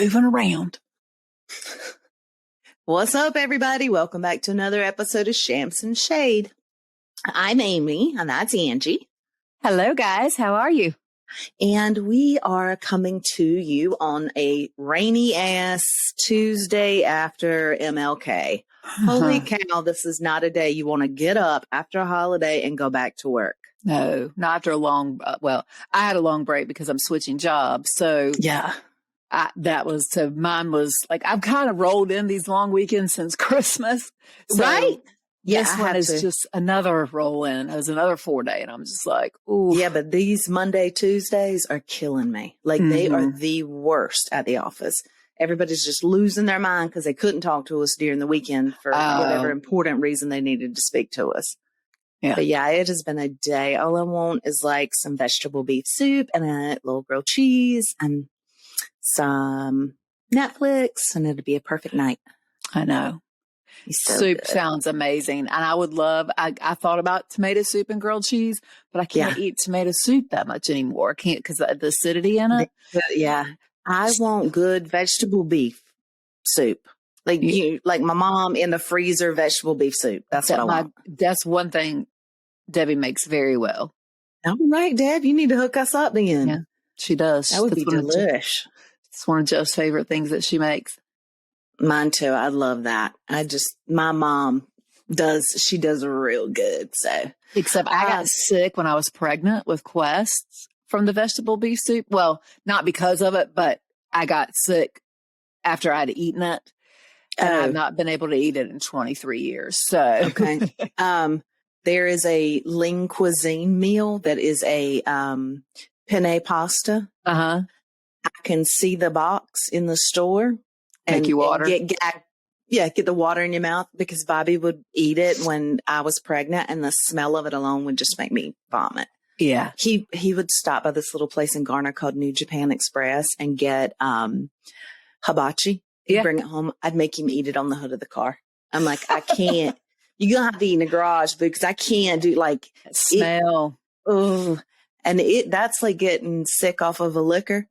moving around. What's up, everybody? Welcome back to another episode of Shams and Shade. I'm Amy, and that's Angie. Hello, guys. How are you? And we are coming to you on a rainy-ass Tuesday after MLK. Holy cow, this is not a day you want to get up after a holiday and go back to work. No, not after a long, I had a long break because I'm switching jobs. So yeah, mine was like, I've kind of rolled in these long weekends since Christmas. So right? Yeah, this one is just another roll in. It was another 4-day. And I'm just like, ooh. Yeah, but these Monday, Tuesdays are killing me. Like they are the worst at the office. Everybody's just losing their mind because they couldn't talk to us during the weekend for whatever important reason they needed to speak to us. Yeah. But yeah, it has been a day. All I want is like some vegetable beef soup and a little grilled cheese and some Netflix, and it'll be a perfect night. I know. So soup good. Sounds amazing. And I would love, I thought about tomato soup and grilled cheese, but I can't eat tomato soup that much anymore. I can't because of the acidity in it. Yeah. I want good vegetable beef soup. Like like my mom in the freezer vegetable beef soup. That's what I want. That's one thing Debbie makes very well. All right, Deb, you need to hook us up then. Yeah, she does. That would be delish. It's one of Joe's favorite things that she makes. Mine too. I love that. My mom she does real good. So, except I got sick when I was pregnant with Quest from the vegetable beef soup. Well, not because of it, but I got sick after I'd eaten it. And I've not been able to eat it in 23 years. So, okay. There is a lean cuisine meal that is a penne pasta. I can see the box in the store. Make you water. Get the water in your mouth because Bobby would eat it when I was pregnant, and the smell of it alone would just make me vomit. Yeah. He would stop by this little place in Garner called New Japan Express and get hibachi. He'd bring it home. I'd make him eat it on the hood of the car. I'm like, I can't. You're going to have to eat in the garage because I can't do like smell. And that's like getting sick off of a liquor.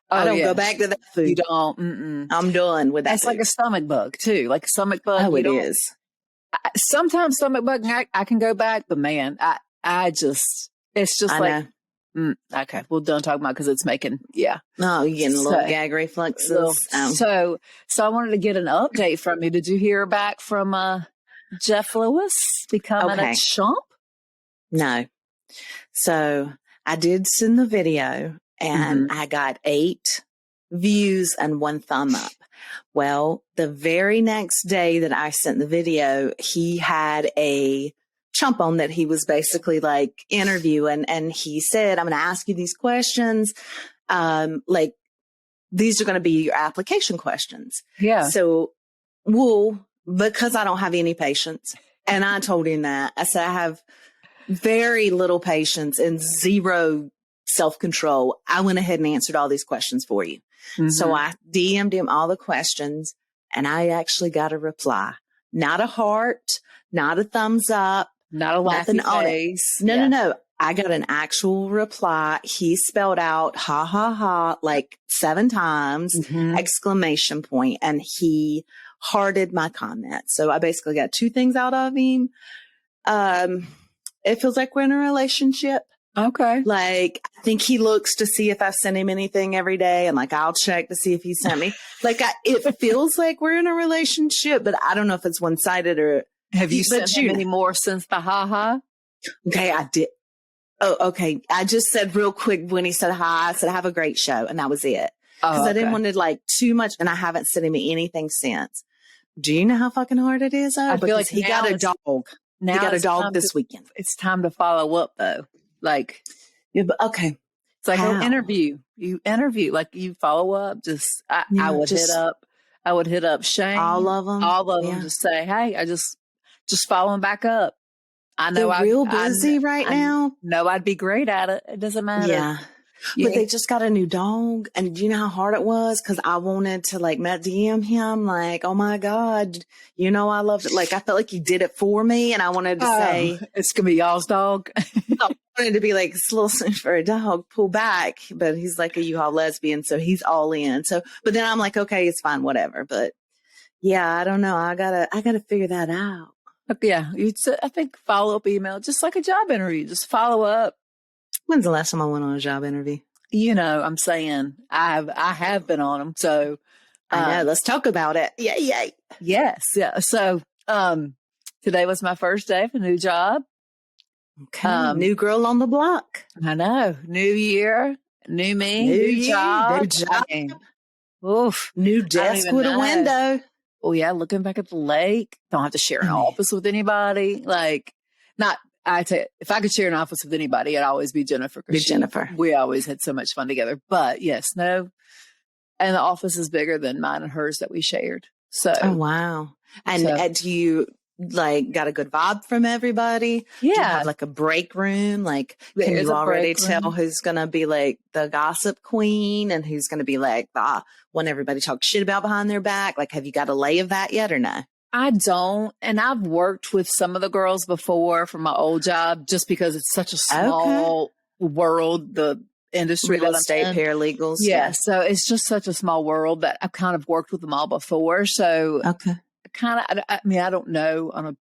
I don't go back to that food. You don't. I'm done with that. It's like a stomach bug too. Like a stomach bug. Oh, it is. Sometimes stomach bug, I can go back, but man, it's just like, okay, well, don't talk about because it's making, No, you're getting a little gag reflexes. So I wanted to get an update from you. Did you hear back from Jeff Lewis becoming a chump? No. So I did send the video. And I got 8 views and 1 thumb up. Well, the very next day that I sent the video, he had a chump on that he was basically like interviewing. And he said, I'm going to ask you these questions. Like these are going to be your application questions. Yeah. So, because I don't have any patience. And I told him that. I said, I have very little patience and zero self-control. I went ahead and answered all these questions for you. So I DM'd him all the questions and I actually got a reply. Not a heart, not a thumbs up, not a laughing face. No. I got an actual reply. He spelled out ha ha ha like 7 times, exclamation point, and he hearted my comment. So I basically got 2 things out of him. It feels like we're in a relationship. Okay. Like, I think he looks to see if I send him anything every day. And like, I'll check to see if he sent me. Like, it feels like we're in a relationship, but I don't know if it's one-sided or. Have you sent him any more since the ha-ha? Okay, I did. Oh, okay. I just said real quick when he said hi, I said, have a great show. And that was it. Because I didn't want to like too much. And I haven't sent him anything since. Do you know how fucking hard it is? I feel like he got a dog. He got a dog this weekend. It's time to follow up though. Like, yeah, but okay. It's like an interview. You interview, like you follow up. I would hit up Shane. All of them. Just say, hey, I just following back up. I know they're real busy right now. No, I'd be great at it. It doesn't matter. Yeah. But they just got a new dog. And do you know how hard it was? Because I wanted to like DM him like, oh my God, you know, I loved it. Like, I felt like he did it for me. And I wanted to say, it's going to be y'all's dog. no, wanted to be like, it's a little soon for a dog, pull back. But he's like a U-Haul lesbian, so he's all in. So, but then I'm like, okay, it's fine, whatever. But yeah, I don't know. I gotta figure that out. Yeah, I think follow-up email, just like a job interview, just follow up. When's the last time I went on a job interview? I'm saying I have been on them. So I know. Let's talk about it. Yay. Yes. Yeah. So today was my first day of a new job. Okay. New girl on the block. I know. New year, new me, new job. New job. Oof. New desk with a window. Oh yeah, looking back at the lake. Don't have to share an office with anybody. Like, if I could share an office with anybody, it'd always be Jennifer. Jennifer. We always had so much fun together. But yes, no. And the office is bigger than mine and hers that we shared. So. Oh wow. And do you got a good vibe from everybody? Yeah. Do you have like a break room? Like, can you already tell who's going to be like the gossip queen and who's going to be like the one everybody talks shit about behind their back? Like, have you got a lay of that yet or no? I don't. And I've worked with some of the girls before from my old job just because it's such a small world, the industry. Real estate paralegals. Yeah. So it's just such a small world that I've kind of worked with them all before. So I don't know on a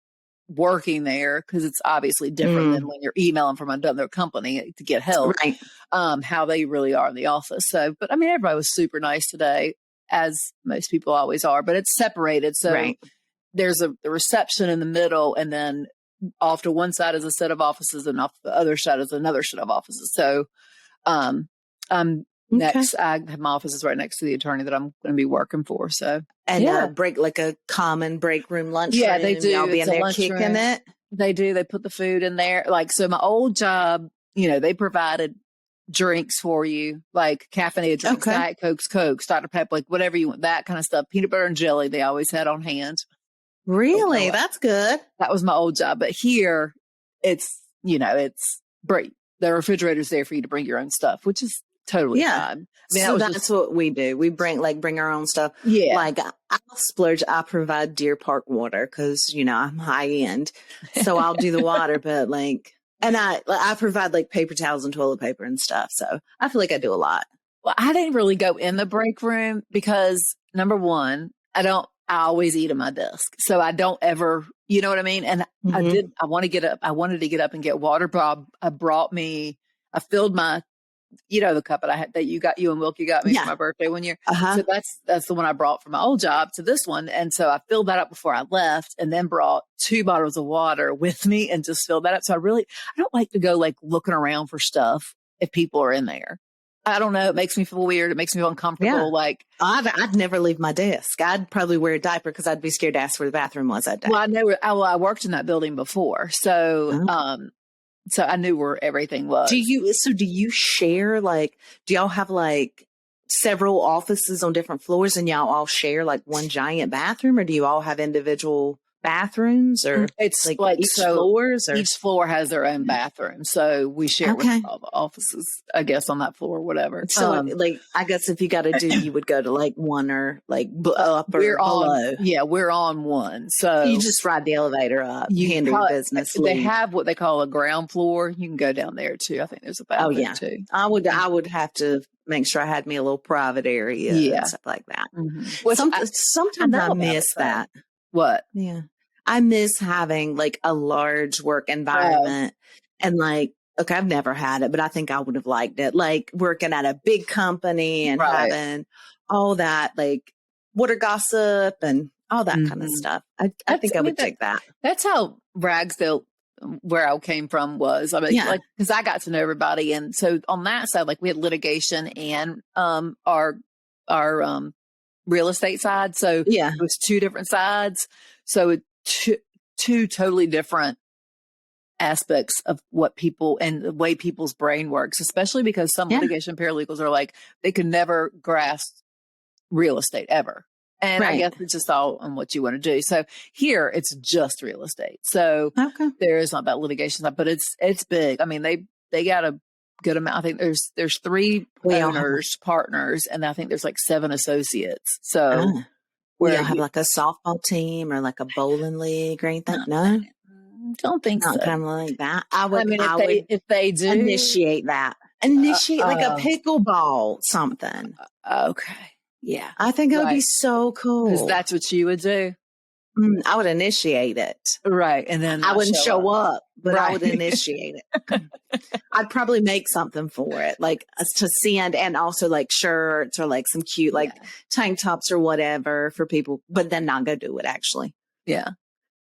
working there because it's obviously different than when you're emailing from another company to get help, right. How they really are in the office. So, but I mean, everybody was super nice today, as most people always are, but it's separated. So there's the reception in the middle, and then off to one side is a set of offices and off the other side is another set of offices. So, next, I have my office is right next to the attorney that I'm going to be working for. So, and break like a common break room, lunch. Yeah, they do. Y'all be in there kicking it. They do. They put the food in there. Like, so my old job, they provided drinks for you, like caffeinated drinks, Diet Cokes, Dr. Pepper, like whatever you want, that kind of stuff. Peanut butter and jelly, they always had on hand. Really? That's good. That was my old job. But here it's, it's break. The refrigerator's there for you to bring your own stuff, which is totally fine. I mean, so that's what we do. We bring our own stuff. Yeah. Like I'll splurge. I provide Deer Park water because, I'm high end. So I'll do the water, but and I provide like paper towels and toilet paper and stuff. So I feel like I do a lot. Well, I didn't really go in the break room because number one, I always eat at my desk. So I don't ever, you know what I mean? And I wanted to get up and get water, but I filled my, the cup that I had that you and Wilkie got me for my birthday one year. So that's the one I brought from my old job to this one. And so I filled that up before I left and then brought 2 bottles of water with me and just filled that up. So I don't like to go looking around for stuff if people are in there. I don't know. It makes me feel weird. It makes me feel uncomfortable. Yeah. I'd never leave my desk. I'd probably wear a diaper because I'd be scared to ask where the bathroom was that day. Well, I worked in that building before. So, so I knew where everything was. Do you share, do y'all have several offices on different floors and y'all all share one giant bathroom, or do you all have individual bathrooms, or it's each floor has their own bathroom, so we share with all the offices, I guess, on that floor or whatever. So I guess if you got to you would go to one or up or below. We're on one, so you just ride the elevator up, you handle your business. They have what they call a ground floor. You can go down there too. I think there's a bathroom too. I would have to make sure I had me a little private area and stuff like that. Well, sometimes I miss that. What? Yeah. I miss having a large work environment and I've never had it, but I think I would have liked it. Working at a big company and having all that, water gossip and all that kind of stuff. I think I would take that. That's how Ragsdale, where I came from, was. I mean, because I got to know everybody. And so on that side, we had litigation and our real estate side. So it was 2 different sides. So two totally different aspects of what people and the way people's brain works, especially because some litigation paralegals are they could never grasp real estate ever. And I guess it's just all on what you want to do. So here it's just real estate. So there is not that litigation side, but it's big. I mean, they got a good amount. I think there's 3 owners, partners, and I think there's 7 associates. So where you have a softball team or a bowling league or anything? No. Don't think Not so. kind of like that. I mean, would if they do initiate that. Initiate like a pickleball something. Okay. Yeah. I think it would be so cool. Because that's what you would do. I would initiate it. Right. And then I wouldn't show up, but I would initiate it. I'd probably make something for it, like to send, and also like shirts or like some cute like tank tops or whatever for people, but then not go do it actually. Yeah.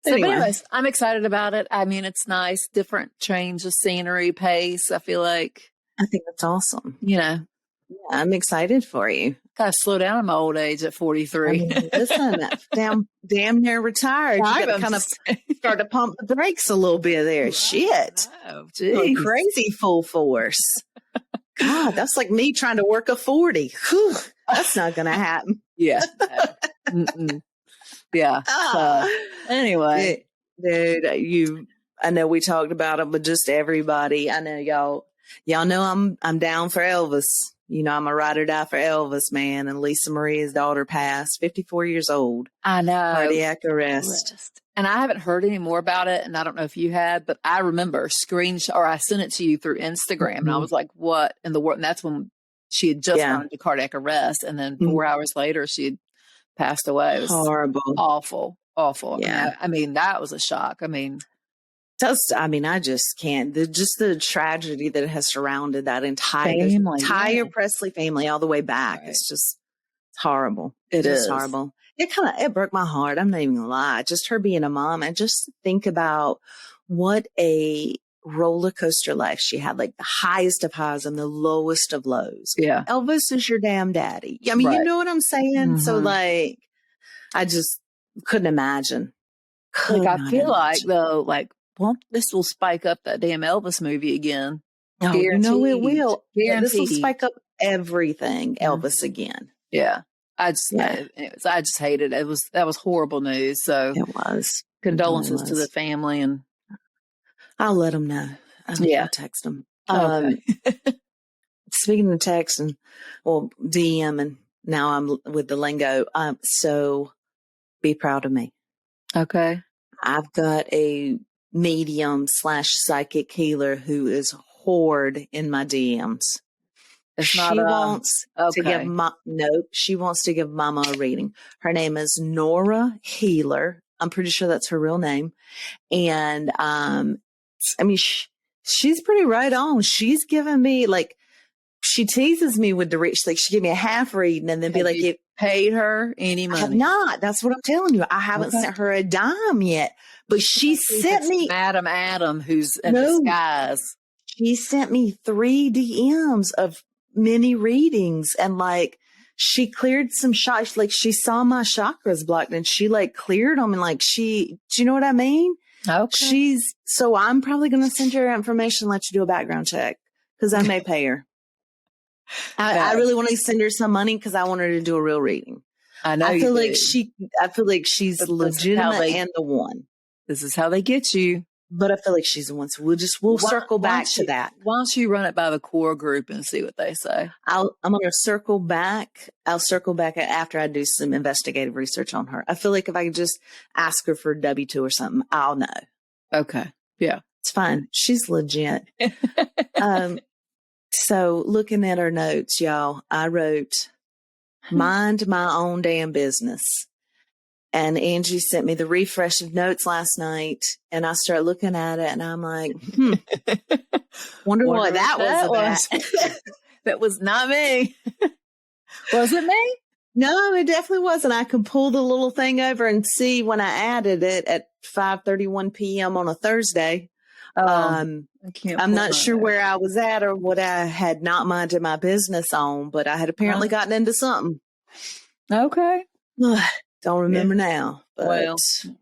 So, but anyways, I'm excited about it. I mean, it's nice, different change of scenery, pace. I feel like. I think that's awesome. You know. Yeah, I'm excited for you. Gotta slow down in my old age at 43. I mean, listen, damn near retired. You gotta kind of start to pump the brakes a little bit there. Shit. Oh, geez. Crazy full force. God, that's like me trying to work a 40. Whew, that's not going to happen. Yeah. Yeah. Anyway. Dude, I know we talked about it, but just everybody, I know y'all know I'm down for Elvis. You know, I'm a ride or die for Elvis, man. And Lisa Maria's daughter passed, 54 years old. I know. Cardiac arrest. And I haven't heard any more about it. And I don't know if you had, but I remember I sent it to you through Instagram. And I was like, what in the world? And that's when she had just gone into cardiac arrest. And then 4 hours later, she had passed away. It was horrible. Awful. Yeah. I mean, that was a shock. I just can't. Just the tragedy that has surrounded that entire Presley family all the way back. Right. It's horrible. It is horrible. It broke my heart. I'm not even gonna lie. Just her being a mom, and just think about what a roller coaster life she had, like the highest of highs and the lowest of lows. Yeah. Elvis is your damn daddy. I mean, you know what I'm saying? Mm-hmm. So like, I just couldn't imagine. I feel like though, like, well, this will spike up that damn Elvis movie again. Oh, you know it will. Yeah, this will spike up everything Elvis again. Yeah. I just hated it. That was horrible news. So it was. Condolences to the family, and I'll let them know. I'll text them. Okay. Speaking of text and DM, and now I'm with the lingo. So be proud of me. Okay. I've got a medium / psychic healer who is hoard in my DMs. She wants to give Mama a reading. Her name is Nora Healer. I'm pretty sure that's her real name. And, she's pretty right on. She's given me she teases me with the read. She gave me a half reading and then be like, "You paid her any money?" I have not. That's what I'm telling you. I haven't sent her a dime yet, but she sent me Madam Adam, who's in disguise. She sent me 3 DMs of mini readings, and she cleared some shots. She saw my chakras blocked and she cleared them, and do you know what I mean? Okay. So I'm probably going to send you her information, let you do a background check, because I may pay her. I really want to send her some money because I want her to do a real reading. I know. I feel like she's legitimate and the one. This is how they get you. But I feel like she's the one. So we'll circle back to that. Why don't you run it by the core group and see what they say? I'm going to circle back. I'll circle back after I do some investigative research on her. I feel like if I could just ask her for a W-2 or something, I'll know. Okay. Yeah. It's fine. She's legit. So looking at her notes, y'all, I wrote, "Mind my own damn business." And Angie sent me the refresh of notes last night, and I started looking at it, and I'm like, wonder what that was about. That was not me. Was it me? No, it definitely wasn't. I could pull the little thing over and see when I added it at 5:31 p.m. on a Thursday. I'm not sure where I was at or what I had not minded my business on, but I had apparently gotten into something. Okay. Don't remember now. But well,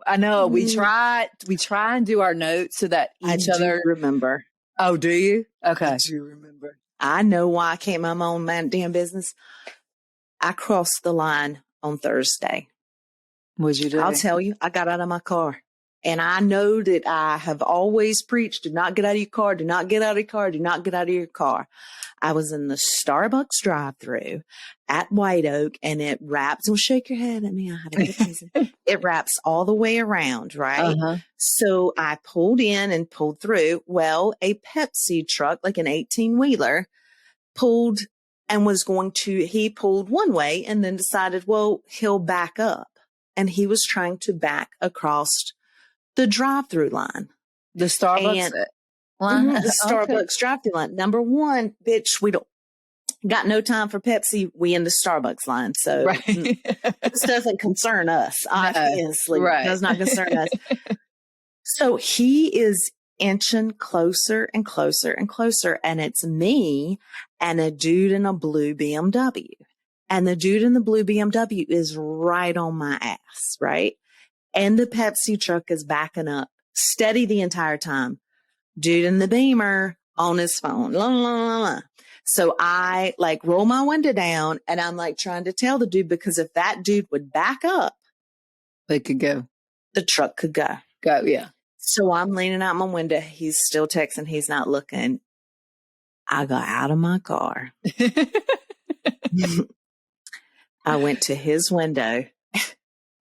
I know we try and do our notes so that each other remember. Oh, do you? Okay. I do remember. I know why I can't mind my own damn business. I crossed the line on Thursday. What'd you do? I'll tell you. I got out of my car. And I know that I have always preached, do not get out of your car, do not get out of your car, do not get out of your car. I was in the Starbucks drive-thru at White Oak, and it wraps, don't shake your head at me, I had a good reason. It wraps all the way around, right? Uh-huh. So I pulled in and pulled through. Well, a Pepsi truck, like an 18-wheeler, pulled and was he pulled one way and then decided, well, he'll back up. And he was trying to back across the drive-through line. The Starbucks line? The Starbucks drive-through line. Number one, bitch, we don't got no time for Pepsi. We in the Starbucks line. So this doesn't concern us. Obviously, right. It does not concern us. So he is inching closer and closer and closer. And it's me and a dude in a blue BMW. And the dude in the blue BMW is right on my ass, right? And the Pepsi truck is backing up steady the entire time. Dude in the Beamer on his phone. La, la, la, la. So I like roll my window down and I'm like trying to tell the dude, because if that dude would back up, they could go. The truck could go. Yeah. So I'm leaning out my window. He's still texting. He's not looking. I got out of my car. I went to his window.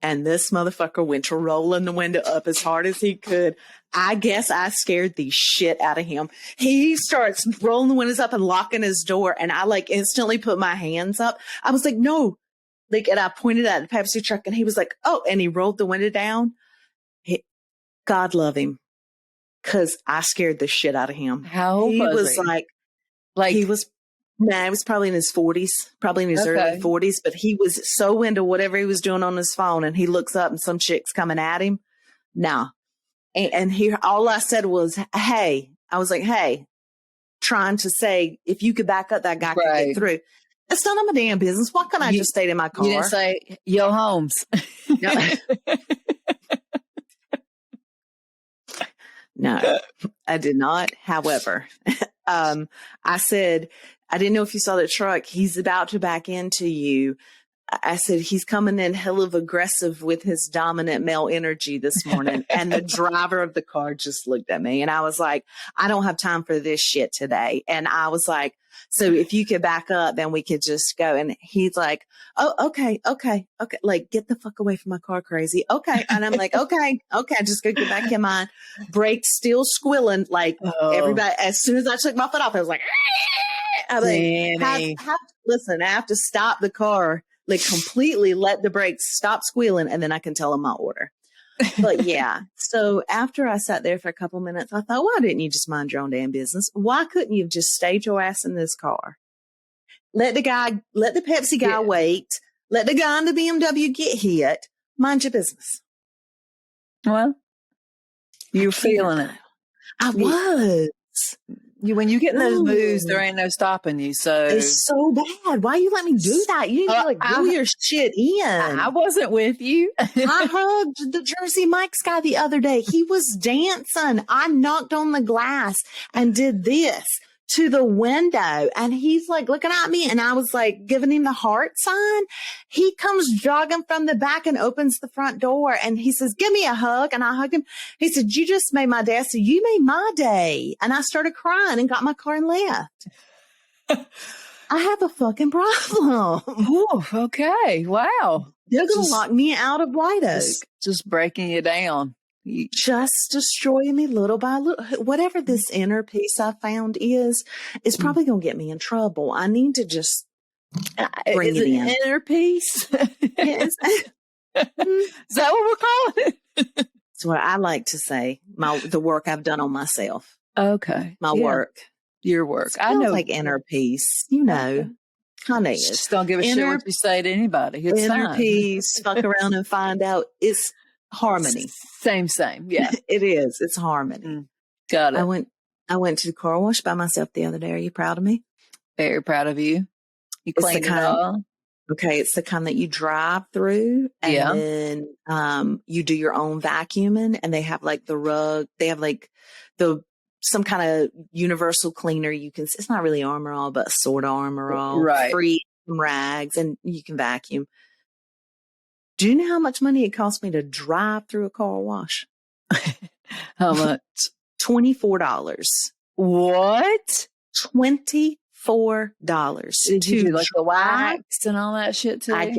And this motherfucker went to rolling the window up as hard as he could. I guess I scared the shit out of him. He starts rolling the windows up and locking his door. And I like instantly put my hands up. I was like, no. Like, and I pointed at the Pepsi truck and he was like, oh, and he rolled the window down. God love him. Cause I scared the shit out of him. How he was he? Like he was, he was probably in his 40s, probably in his early 40s, but he was so into whatever he was doing on his phone, and he looks up and some chick's coming at him. No. And he, all I said was, hey, I was like, hey, trying to say, if you could back up, that guy could get through. It's none of my damn business. Why can't I just stay in my car? You didn't say, yo, Holmes. No, I did not. However, I said, I didn't know if you saw that truck. He's about to back into you. I said, he's coming in hell of aggressive with his dominant male energy this morning. And the driver of the car just looked at me and I was like, I don't have time for this shit today. And I was like, so if you could back up, then we could just go. And he's like, oh, okay. Like, get the fuck away from my car, crazy. Okay. And I'm like, okay. Just go get back in mine. Brakes still squilling. Like everybody, as soon as I took my foot off, I was like, I'm like, listen, I have to stop the car, like completely let the brakes stop squealing, and then I can tell them my order. But yeah, so after I sat there for a couple minutes, I thought, why didn't you just mind your own damn business? Why couldn't you have just stayed your ass in this car? Let the Pepsi guy wait. Let the guy in the BMW get hit. Mind your business. Well, you're feeling it. I was. When you get in those moods, there ain't no stopping you. So it's so bad. Why you let me do that? You need to like do your shit in. I wasn't with you. I hugged the Jersey Mike's guy the other day. He was dancing. I knocked on the glass and did this to the window, and he's like looking at me, and I was like giving him the heart sign. He comes jogging from the back and opens the front door, and he says, give me a hug. And I hugged him. He said, you just made my day. I said, you made my day. And I started crying and got my car and left. I have a fucking problem. Oh, okay. Wow. They're going to lock me out of White Oak. Just breaking you down. Just destroying me little by little. Whatever this inner peace I found is probably going to get me in trouble. I need to just bring it in. Inner peace? Is that what we're calling it? That's what I like to say. The work I've done on myself. Okay. My work. Your work. I know, like inner peace. You know, kind of is. Just don't give a shit what you say to anybody. It's inner fine. Peace. Fuck around and find out. It's harmony. Same. Yeah. It is. It's harmony. Got it. I went to the car wash by myself the other day. Are you proud of me? Very proud of you. You cleaned it all. Okay. It's the kind that you drive through and then you do your own vacuuming, and they have like the rug. They have like some kind of universal cleaner. It's not really Armor All, but sort of Armor All. Right. Free rags, and you can vacuum. Do you know how much money it cost me to drive through a car wash? How much? $24. What? $24. Did you do like the dry. wax and all that shit too? I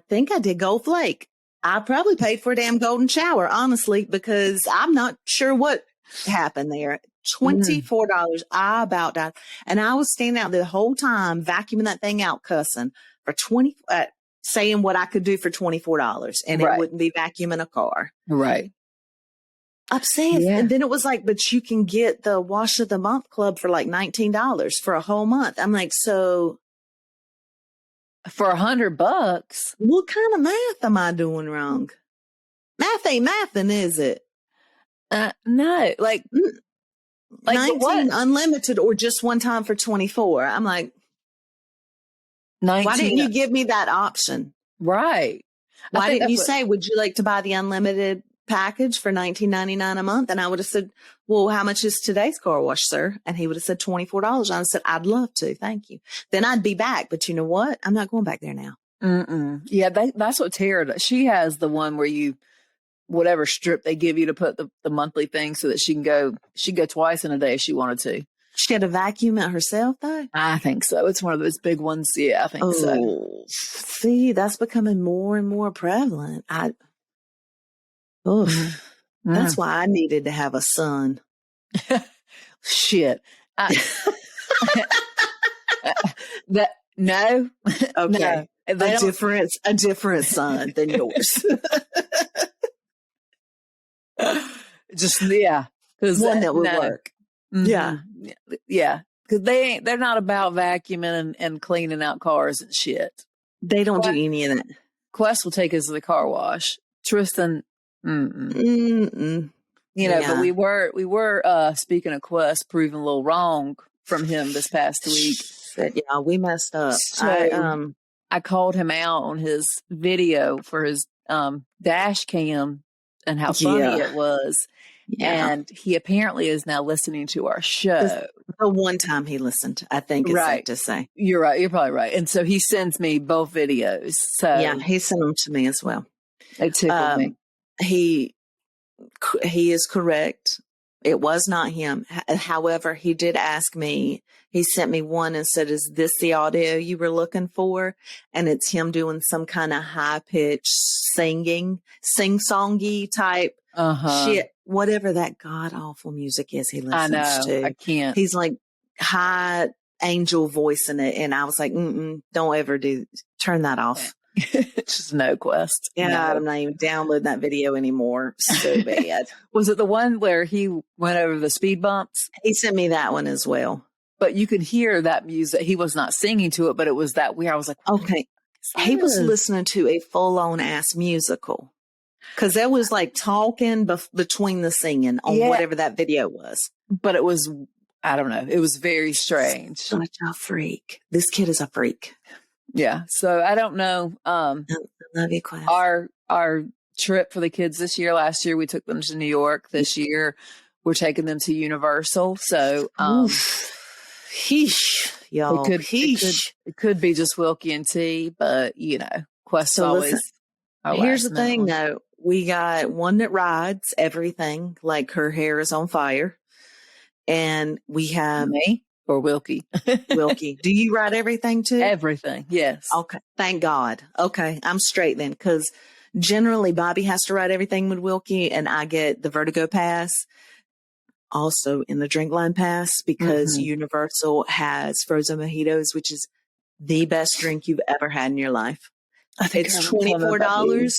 think I did Gold Flake. I probably paid for a damn golden shower, honestly, because I'm not sure what happened there. $24. I about died. And I was standing out there the whole time, vacuuming that thing out, cussing for saying what I could do for $24. And it wouldn't be vacuuming a car. Right. Upset. Yeah. And then it was like, but you can get the Wash of the Month Club for like $19 for a whole month. I'm like, so for $100, what kind of math am I doing wrong? Math ain't mathing, is it? No, like 19 what? Unlimited or just one time for 24. I'm like, 19. Why didn't you give me that option? Right. Why didn't you say, would you like to buy the unlimited package for $19.99 a month? And I would have said, well, how much is today's car wash, sir? And he would have said $24. I said, I'd love to. Thank you. Then I'd be back. But you know what? I'm not going back there now. Yeah, that's what Tara does. She has the one where whatever strip they give you to put the monthly thing so that she'd go twice in a day if she wanted to. She had to vacuum it herself, though? I think so. It's one of those big ones. Yeah, I think so. See, that's becoming more and more prevalent. That's why I needed to have a son. Shit. No. Okay. No. A different son than yours. Just, yeah. One that would work. Yeah. Yeah. Because they're not about vacuuming and cleaning out cars and shit. They don't do any of that. Quest will take us to the car wash. Tristan, You know, but we were speaking of Quest, proving a little wrong from him this past week. Yeah, we messed up. So, I called him out on his video for his dash cam and how funny it was. Yeah. And he apparently is now listening to our show. The one time he listened, I think is safe to say. You're right. You're probably right. And so he sends me both videos. So yeah, he sent them to me as well. It tickled me. He is correct. It was not him. However, he did ask me. He sent me one and said, "Is this the audio you were looking for?" And it's him doing some kind of high pitched sing-songy type shit, whatever that god awful music is he listens to. I can't. He's like high angel voice in it, and I was like, don't ever turn that off. It's just no Quest. Yeah, no. I'm not even downloading that video anymore. So bad. Was it the one where he went over the speed bumps? He sent me that one as well. But you could hear that music. He was not singing to it, but it was that weird. I was like, okay. He was listening to a full-on ass musical. Because there was like talking between the singing on whatever that video was. But it was, I don't know. It was very strange. Such a freak. This kid is a freak. Yeah. So I don't know. I love you, Quest. Our trip for the kids this year, last year, we took them to New York. This year, we're taking them to Universal. So, y'all. It could be just Wilkie and T, but you know, Quest always. Here's the thing though. We got one that rides everything, like her hair is on fire. And we have me or Wilkie. Wilkie. Do you ride everything too? Everything. Yes. Okay. Thank God. Okay. I'm straight then. Cause generally Bobby has to ride everything with Wilkie and I get the Vertigo pass. Also in the drink line pass because Universal has frozen mojitos, which is the best drink you've ever had in your life. I think it's $24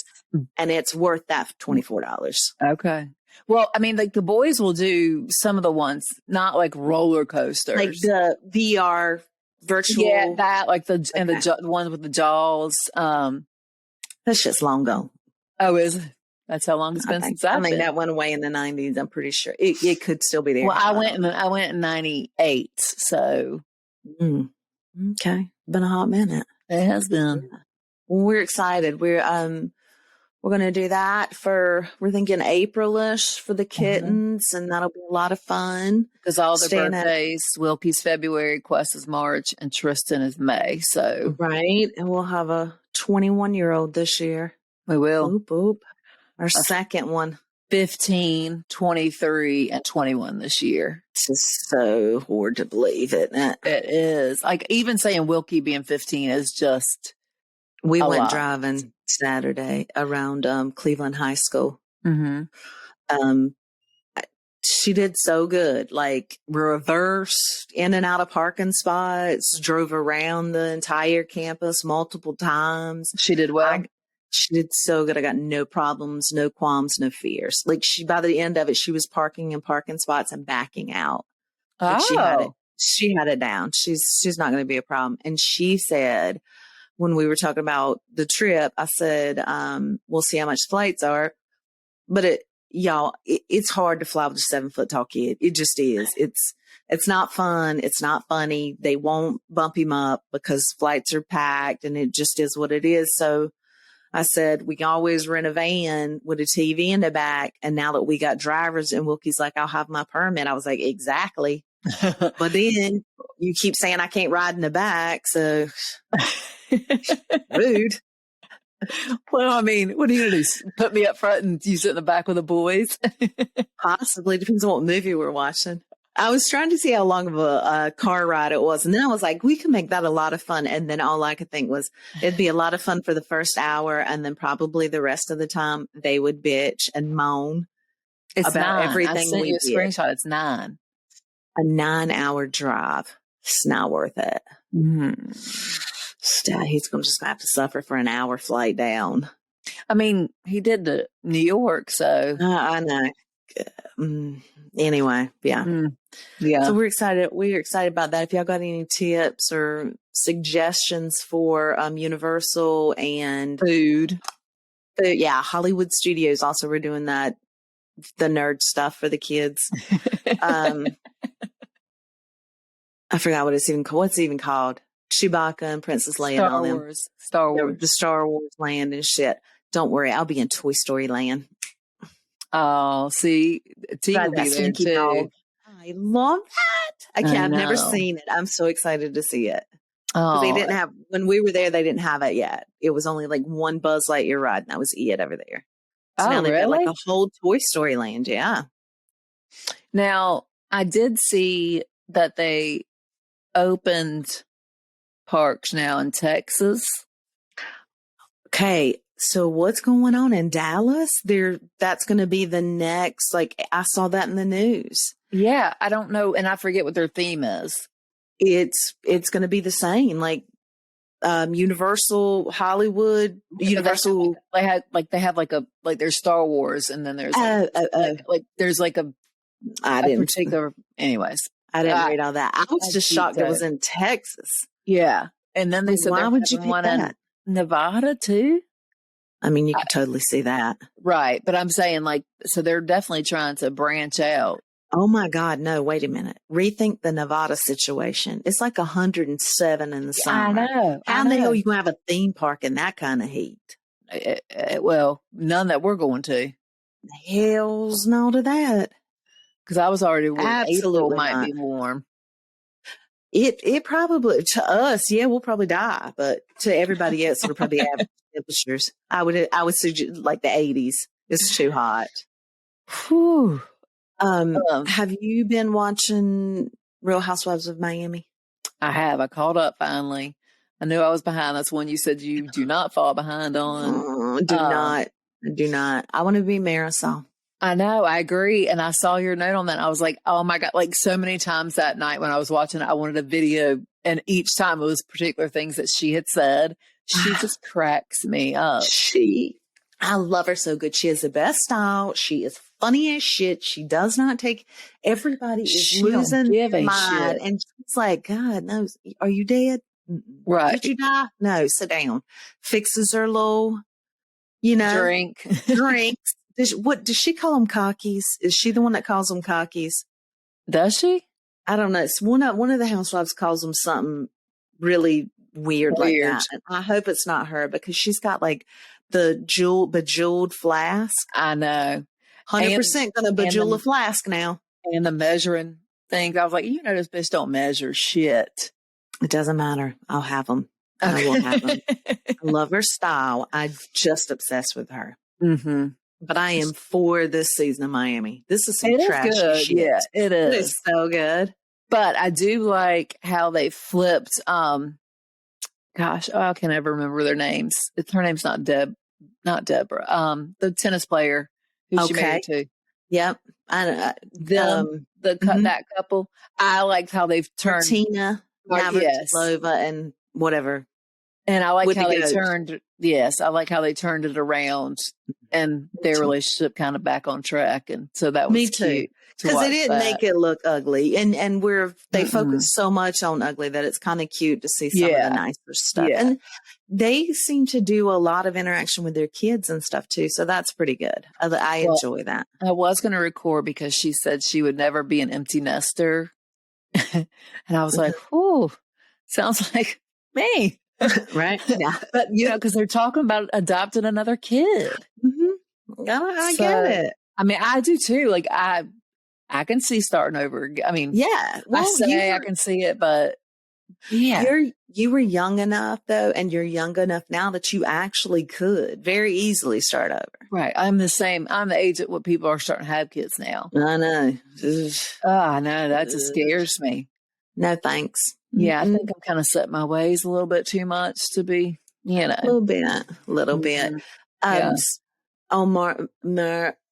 and it's worth that $24. Okay. Well, I mean, like the boys will do some of the ones, not like roller coasters. Like the VR virtual. Yeah, that like the ones with the jaws. That's just long gone. Oh, is it? That's how long it's been since I've been. That went away in the 90s. I'm pretty sure it could still be there. Well, I went in 98. So. Okay. Been a hot minute. It has been. Yeah. Well, we're excited. We're going to do that we're thinking April-ish for the kittens and that'll be a lot of fun. Because all their birthdays, Wilkie's February, Quest is March, and Tristan is May. So. Right. And we'll have a 21-year-old this year. We will. Boop, boop. Our second one. 15, 23, and 21 this year. It's just so hard to believe, isn't it? It is. Like, even saying Wilkie being 15 is just We a went lot. driving Saturday around Cleveland High School. Mm-hmm. She did so good, like reversed in and out of parking spots, drove around the entire campus multiple times. She did well. She did so good. I got no problems, no qualms, no fears. Like by the end of it, she was parking in parking spots and backing out. Like she had it down. She's not going to be a problem. And she said, when we were talking about the trip, I said, we'll see how much flights are, but it's hard to fly with a 7-foot tall kid. It just is. It's not fun. It's not funny. They won't bump him up because flights are packed, and it just is what it is. So I said, we can always rent a van with a TV in the back. And now that we got drivers, and Wilkie's like, I'll have my permit. I was like, exactly. But then you keep saying I can't ride in the back. So rude. Well, I mean, what are you going to do? Put me up front and you sit in the back with the boys? Possibly. Depends on what movie we're watching. I was trying to see how long of a car ride it was. And then I was like, we can make that a lot of fun. And then all I could think was it'd be a lot of fun for the first hour. And then probably the rest of the time they would bitch and moan about 9. everything I sent we you a did. screenshot. It's 9. A 9-hour drive. It's not worth it. Mm-hmm. He's just going to have to suffer for an hour flight down. I mean, he did to New York, so. I know. Anyway, yeah. Yeah. So we're excited. We're excited about that. If y'all got any tips or suggestions for Universal and food. Yeah, Hollywood Studios. Also, we're doing that, the nerd stuff for the kids. I forgot what it's even called. What's it even called? Chewbacca and Princess Leia and all them. Star Wars. The Star Wars land and shit. Don't worry, I'll be in Toy Story land. Oh, see, T will be there too. Dog. I love that. I've never seen it. I'm so excited to see it. Oh, they didn't have, when we were there, they didn't have it yet. It was only like one Buzz Lightyear ride, and that was it over there. So now they've got like a whole Toy Story land. Yeah. Now, I did see that they opened parks now in Texas. Okay. So what's going on in Dallas? That's going to be the next, like I saw that in the news. Yeah. I don't know. And I forget what their theme is. It's going to be the same, like Universal Hollywood, Universal. They have there's Star Wars, and then there's there's like a particular. Anyways, I didn't read all that. I was just shocked it was in Texas. Yeah, and then they said, why would you pick that? In Nevada too? I mean, you could totally see that, right? But I'm saying, so they're definitely trying to branch out. Oh my God, no, wait a minute. Rethink the Nevada situation. It's like 107 in the summer. I know. How the hell are you going to have a theme park in that kind of heat? Well, none that we're going to. Hell's no to that. Because I was already worried Absolutely April might be warm. It probably, to us, yeah, we'll probably die. But to everybody else, it'll probably average temperatures. I would suggest like the 80s. It's too hot. Whew. Have you been watching Real Housewives of Miami? I have. I caught up finally. I knew I was behind. That's one you said you do not fall behind on. Do not. I want to be Marisol. I know. I agree. And I saw your note on that. I was like, oh my God, like so many times that night when I was watching it, I wanted a video. And each time it was particular things that she had said. She just cracks me up. I love her so good. She has the best style. She is funny as shit. She does not take, everybody is losing their mind. And she's like, God knows, are you dead? Right. Did you die? No, sit down. Fixes her little, drinks. Does she call them cockies? Is she the one that calls them cockies? Does she? I don't know. It's one of the housewives calls them something really weird like that. And I hope it's not her because she's got like the bejeweled flask. I know. 100% gonna bejewel a flask now. And the measuring things. I was like, this bitch don't measure shit. It doesn't matter. I'll have them. Okay. I will have them. I love her style. I'm just obsessed with her. Mm-hmm. But I am for this season of Miami. This is some It is trashy good. shit. Yeah, it It is. is so good. But I do like how they flipped. Gosh, I can't ever remember their names. Her name's not Deborah. The tennis player who she married to. Yep. That couple. I liked how they've turned Tina Navratilova and whatever. And I like how they turned. Yes, I like how they turned it around and their relationship kind of back on track. And so that was cute. Because they didn't make it look ugly. And they focus so much on ugly that it's kind of cute to see some of the nicer stuff. Yeah. And they seem to do a lot of interaction with their kids and stuff too. So that's pretty good. I enjoy that. I was going to record because she said she would never be an empty nester. And I was like, "Ooh, sounds like me." Right. Yeah. But, because they're talking about adopting another kid. Mm-hmm. I get it. I mean, I do too. Like, I can see starting over. I mean, yeah. Well, I can see it, but yeah. You were young enough though, and you're young enough now that you actually could very easily start over. Right. I'm the same. I'm the age at what people are starting to have kids now. I know. I know. That just scares me. No, thanks. Yeah. I think I'm kind of set my ways a little bit too much to be, A little bit. Yeah. On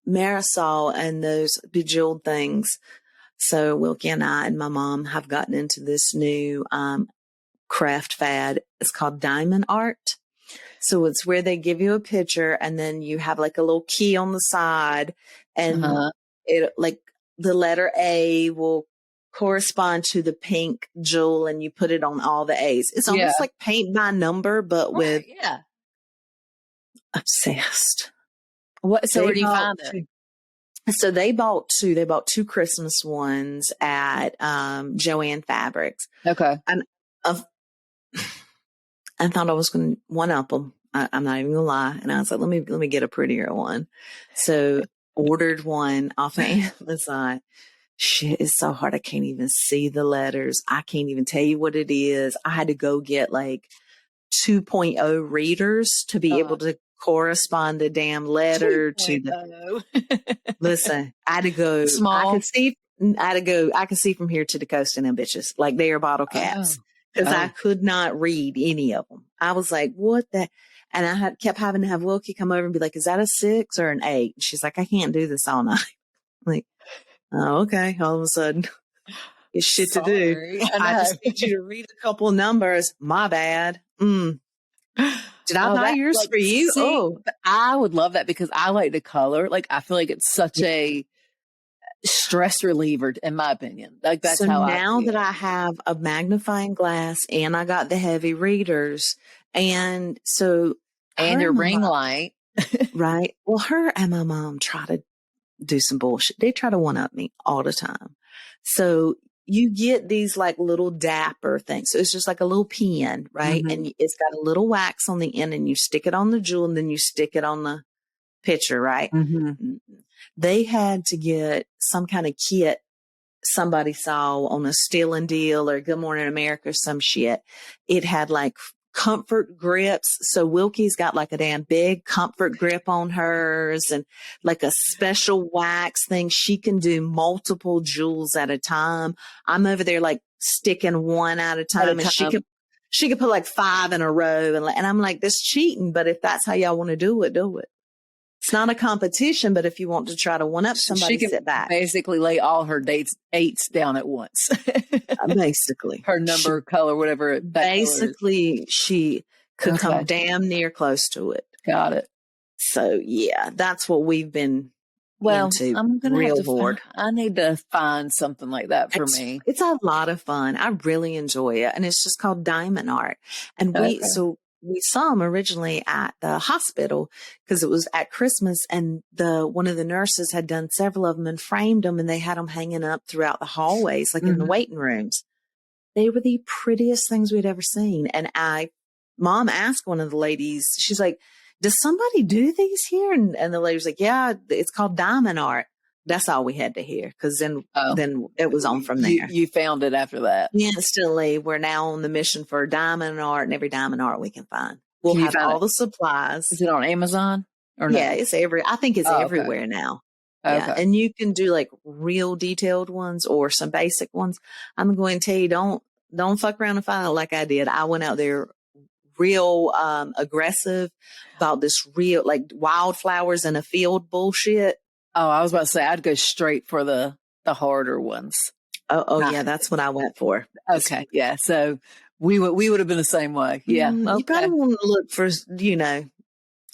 Marisol and those bejeweled things. So Wilkie and I and my mom have gotten into this new craft fad. It's called diamond art. So it's where they give you a picture and then you have like a little key on the side and it like the letter A will correspond to the pink jewel and you put it on all the A's. It's almost like paint by number, but with obsessed. What? So where do you find it? So they bought two Christmas ones at Joanne Fabrics. Okay. And I thought I was going to one up them. I'm not even gonna lie. And I was like, let me get a prettier one. So ordered one off of Amazon. Shit, it's so hard. I can't even see the letters. I can't even tell you what it is. I had to go get like 2.0 readers to be able to correspond the damn letter to the. Listen, I had to go small. I could see from here to the coast and them bitches like they are bottle caps because I could not read any of them. I was like, what the? And I kept having to have Wilkie come over and be like, is that a 6 or an 8? And she's like, I can't do this all night. I'm like, oh, okay. All of a sudden, it's shit to do. I just need you to read a couple of numbers. My bad. Did I buy yours for you? I would love that because I like to color. Like, I feel like it's such a stress reliever, in my opinion. Like, that's so how now that I have a magnifying glass and I got the heavy readers, and so and your ring light, right? Well, her and my mom try to do some bullshit. They try to one up me all the time. So you get these like little dapper things. So it's just like a little pen, right? And it's got a little wax on the end and you stick it on the jewel and then you stick it on the picture, right? They had to get some kind of kit somebody saw on a Steal and Deal or Good Morning America or some shit. It had like comfort grips. So Wilkie's got like a damn big comfort grip on hers and like a special wax thing. She can do multiple jewels at a time. I'm over there like sticking one at a time and she could put like 5 in a row and I'm like, this cheating, but if that's how y'all want to do it, do it. It's not a competition, but if you want to try to one up somebody, she can sit back. Basically lay all her eights down at once. Basically. Her number, color, whatever. Basically, she could come damn near close to it. Got it. So, yeah, that's what we've been into. I'm going to have to I need to find something like that for me. It's a lot of fun. I really enjoy it. And it's just called diamond art. And we saw them originally at the hospital because it was at Christmas and one of the nurses had done several of them and framed them and they had them hanging up throughout the hallways, like in the waiting rooms. They were the prettiest things we'd ever seen. And Mom asked one of the ladies, she's like, does somebody do these here? And the lady was like, yeah, it's called diamond art. That's all we had to hear because then it was on from there. You found it after that. Instantly, we're now on the mission for diamond art and every diamond art we can find. We'll have all the supplies. Is it on Amazon? Or Yeah, no? it's I think it's Oh, okay. everywhere now. Yeah. Okay. And you can do like real detailed ones or some basic ones. I'm going to tell you, don't fuck around and find out like I did. I went out there real aggressive about this real like wildflowers in a field bullshit. Oh, I was about to say I'd go straight for the harder ones. Oh yeah, that's what I went for. Okay, yeah. So we would have been the same way. Yeah. Okay. You probably want to look for,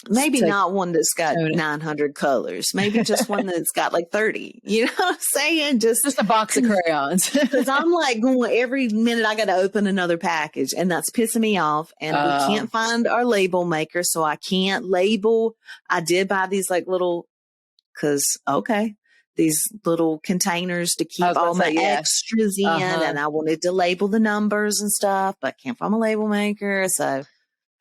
maybe Take not one that's got 900 colors. Maybe just one that's got like 30. You know what I'm saying? Just a box of crayons. Because I'm like going every minute I got to open another package, and that's pissing me off. And we can't find our label maker, so I can't label. I did buy these like little, these little containers to keep all my extras in, and I wanted to label the numbers and stuff, but can't find a label maker. So I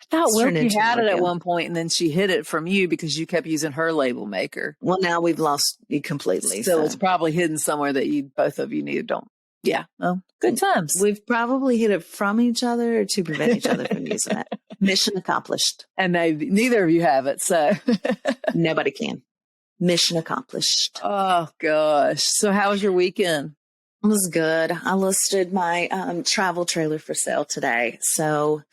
thought Wilkie had it at one point, and then she hid it from you because you kept using her label maker. Well, now we've lost it completely. So it's probably hidden somewhere that both of you needed. Yeah. Well, good times. We've probably hid it from each other to prevent each other from using it. Mission accomplished. And neither of you have it, so nobody can. Mission accomplished. Oh gosh. So how was your weekend? It was good. I listed my travel trailer for sale today. So,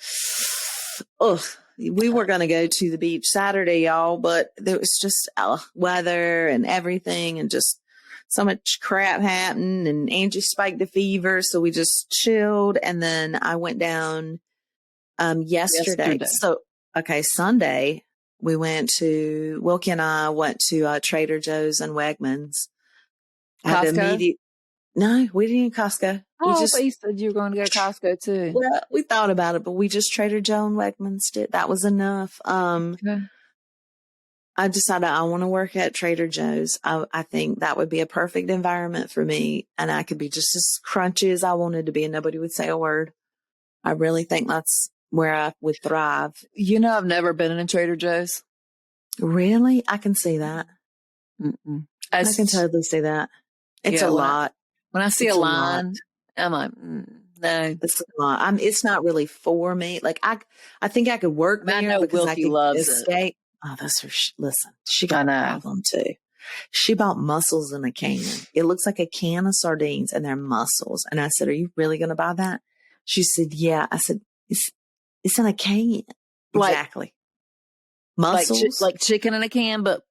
we were going to go to the beach Saturday, y'all, but there was just weather and everything and just so much crap happened, and Angie spiked the fever. So we just chilled. And then I went down yesterday. So, Sunday. Wilkie and I went to Trader Joe's and Wegmans. Costco? No, we didn't Costco. Oh, but you said you were going to go to Costco too. Well, we thought about it, but we just Trader Joe and Wegmans did. That was enough. Okay. I decided I want to work at Trader Joe's. I think that would be a perfect environment for me, and I could be just as crunchy as I wanted to be, and nobody would say a word. I really think that's where I would thrive. I've never been in a Trader Joe's. Really? I can see that. I can totally see that. It's a lot. When I see a line, I'm like, no. It's a lot. It's not really for me. Like I think I could work there. I know Wilkie loves it. Oh, that's her. Listen, she got a problem too. She bought mussels in a can. It looks like a can of sardines and they're mussels. And I said, "Are you really going to buy that?" She said, "Yeah." I said, It's in a can. Exactly. Mussels? Like chicken in a can, but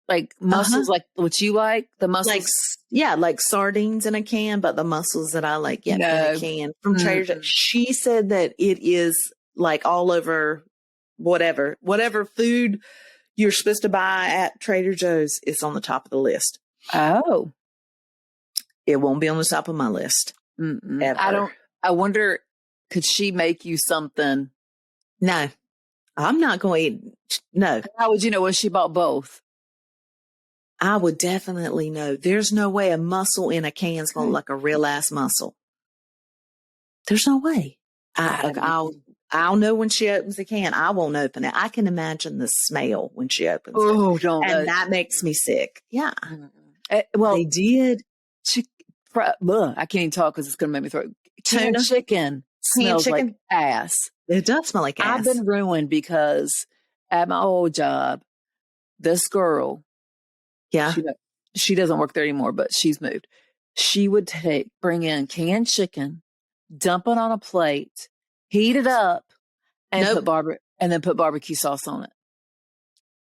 like mussels, like what you like? The mussels? Like sardines in a can, but the mussels that I like, in a can from Trader Joe's. She said that it is like all over whatever food you're supposed to buy at Trader Joe's is on the top of the list. Oh. It won't be on the top of my list. Ever. I wonder, could she make you something? No, I'm not going to. No. How would you know when she bought both? I would definitely know. There's no way a mussel in a can is going to look like a real ass mussel. There's no way. I'll know when she opens the can. I won't open it. I can imagine the smell when she opens it. Oh, don't. And that makes me sick. Yeah. Well, they did. I can't even talk because it's going to make me throw. Canned chicken smells like ass. It does smell like ass. I've been ruined because at my old job, this girl, she doesn't work there anymore, but she's moved. She would bring in canned chicken, dump it on a plate, heat it up, and put barbecue sauce on it.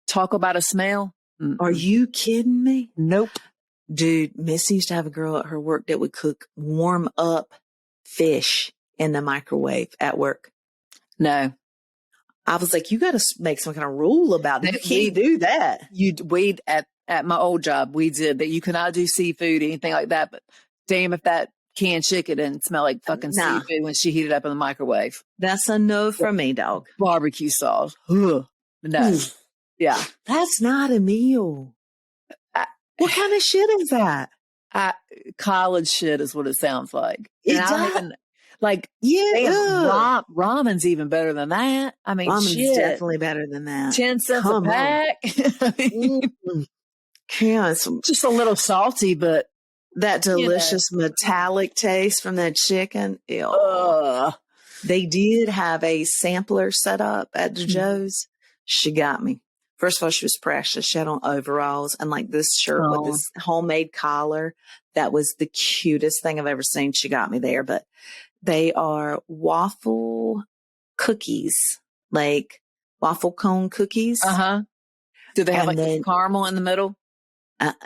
Talk about a smell. Are you kidding me? Nope. Dude, Missy used to have a girl at her work that would cook warm up fish in the microwave at work. No. I was like, you got to make some kind of rule about it. You can't do that. We at my old job, we did that. You cannot do seafood, anything like that. But damn, if that canned chicken didn't smell like fucking seafood when she heated up in the microwave. That's a no from me, dog. Barbecue sauce. Ugh. No. Yeah. That's not a meal. What kind of shit is that? College shit is what it sounds like. It I don't even like. Yeah, ramen's even better than that. I mean, ramen's definitely better than that. 10 cents a pack. Yeah, it's just a little salty, but that delicious metallic taste from that chicken. They did have a sampler set up at the Joe's. She got me. First of all, she was precious. She had on overalls and like this shirt with this homemade collar. That was the cutest thing I've ever seen. She got me there, but they are waffle cookies, like waffle cone cookies. Do they have caramel in the middle?